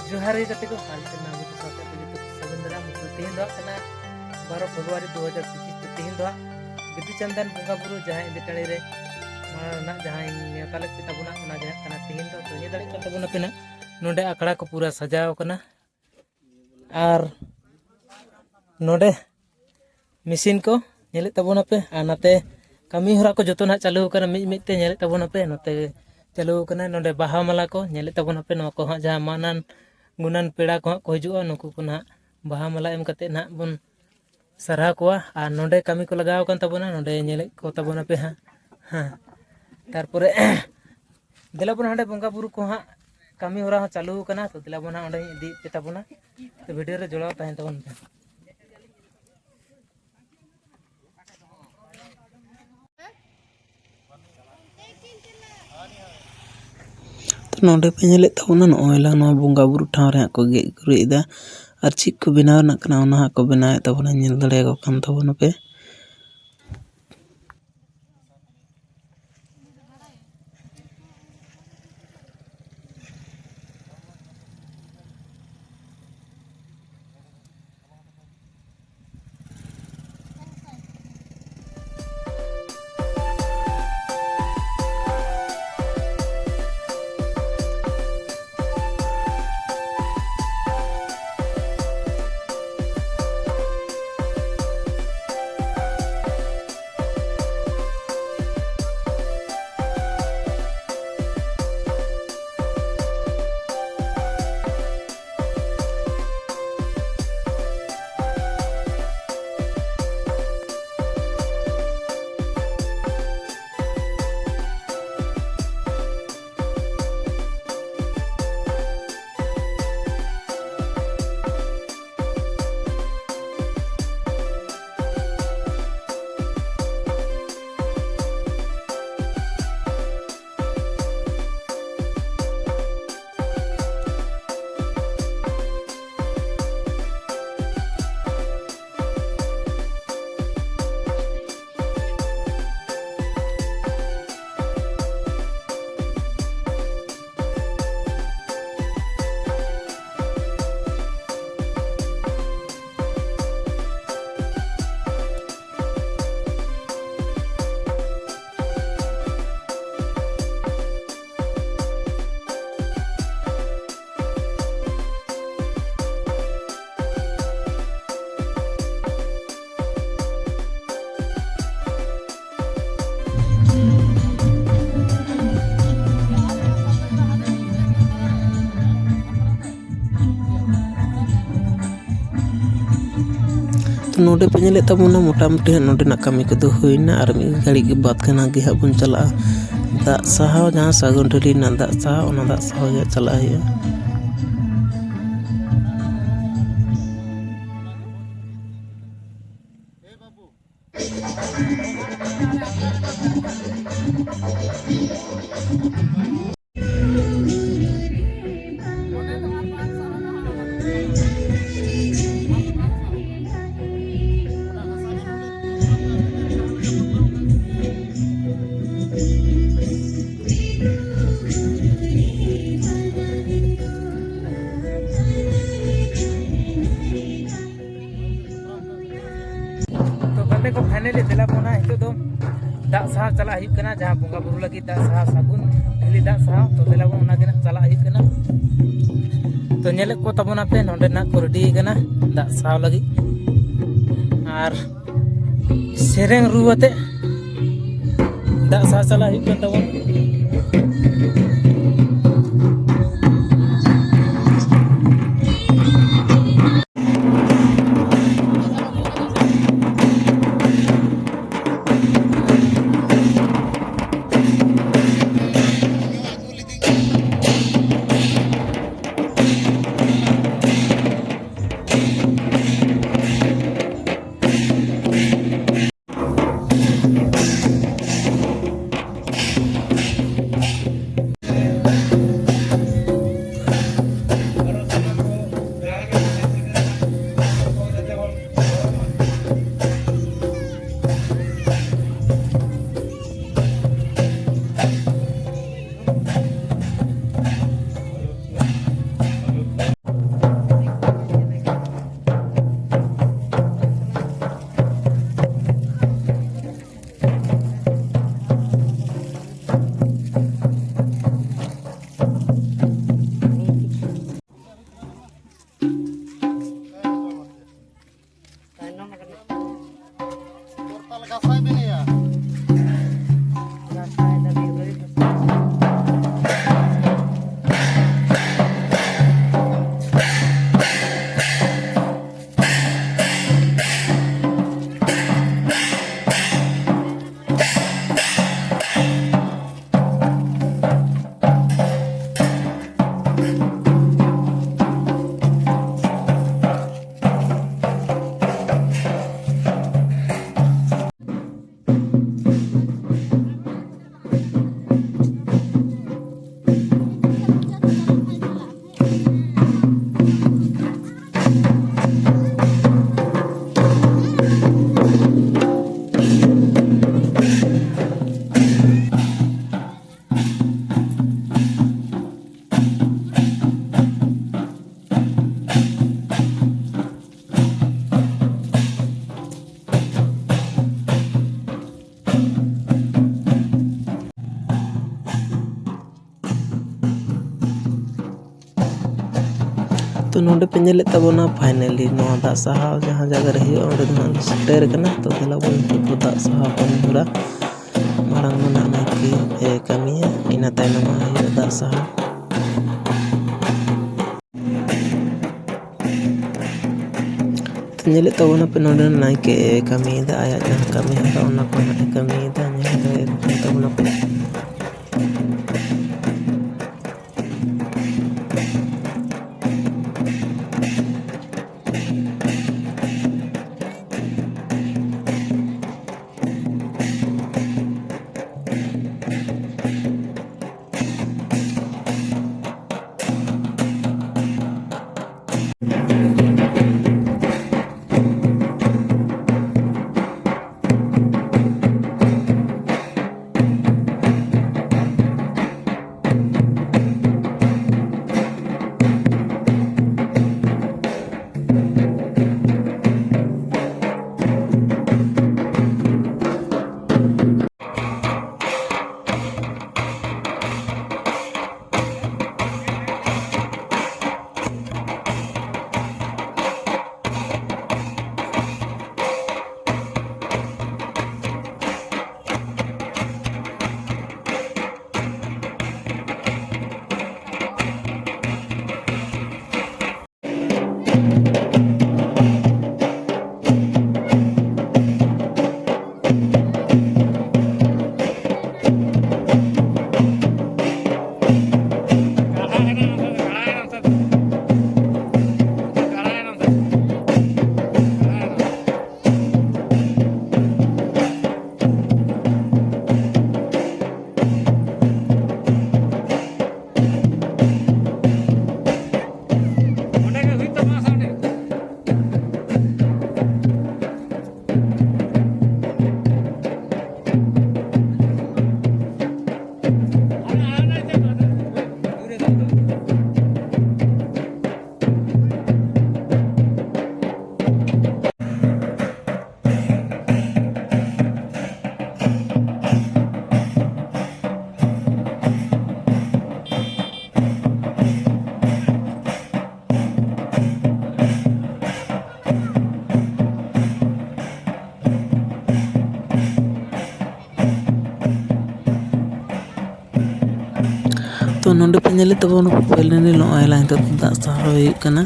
जोहार गति को हाल चलना बुझ साथे बुझ सगुंदरा मुझ तीन दो कना 12 फरवरी 2025 तीन दो बिदु चंदन बंगा बुरु जहां इंदिटाड़ी रे माना जहां नेता लग पिताबुना उना जहां कना तीन दो तो ये दाड़ी कतबुना पिना नोडे आकड़ा को पूरा सजाव कना और नोडे मशीन को नेले तबुना पे आनाते कमी हरा को जतो ना चालू कना मिट ते नेले तबुना पे नते चालू कना नोडे बाहा माला को नेले तबुना पे नो को हां जहां मानन गुनन पेड़ा को को हजुआ नुकु को ना बाहा माला एम कते ना बन सरहा को आ नोडे कमी को लगाव कन तबुना नोडे नेले को तबुना पे हां हां तारपरे दिलाबुना हंडे बंगा बुरु को हां कमी हरा चालू कना तो दिलाबुना ओंडे इदी पे तबुना तो वीडियो रे जोड़ाव ताहें तबुन पे नोडे पे नेले तबुना नोयला नो बंगा बुरु ठाव रे को गे गुरिदा और चिक को बनाव ना कना ओना को बनाए तबुना नेल दड़े को कन तबुना पे नोडे पे नेले तबुना मोटामुटी नोडे ना कमी को दो हुईना और मी गाड़ी के बात करना गे हबुन चला दा साहा जहां सागुन टली ना दा साहा ओना दा साहा गे चला है को फाइनली दिला बोना हितो दो दा साहा चला हिक कना जहां बंगा बुरु लगी दा साहा सागुन दिली दा साहा तो दिला बोना ओना गेना चला हिक कना तो नेले को तबोना पे नोंडे ना को रेडी कना दा साहा लगी और सेरेंग रुवते दा साहा चला हिक कन तबोन तो नोडे पे नेले तबोना फाइनली नोआ दाग साहा जहाँ जगह रही और सेटेर कना तो देला बोन तो दाग साहा बन धुरा मारंग मना नाकी कमिया ina tayo na mga daag saha nyele tawo na pinonda na ke kami da aya na kami hara ona ko na kami da nyele tawo na pe तो नोडे पे नेले तबोन पहले ने लो आयला तो दाग साहा हुई कना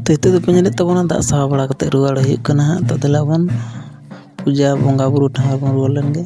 तो इतने तो पेंजले तबोना दाग साहा बड़ा कते रुआड़ हुई कना तो देला बोन पूजा बंगा बुरु ठा बोन रुआड़ लेंगे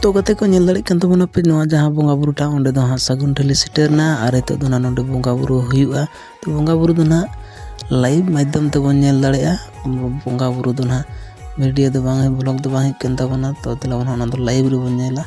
तो कते को नेल दाड़े कान तबोना पे नोआ जहां बोंगा बुरु टा ओंडे दो हां सागुन ठेली सेटेरना आर हितो दो ना नोंडे बोंगा बुरु हुयुआ तो बोंगा बुरु दो ना लाइव माध्यम ते बोन नेल दाड़ेया बोंगा बुरु दो ना वीडियो दो बांग ब्लॉग दो बांग कन तबोना तो तला बना दो लाइव रे बोन नेला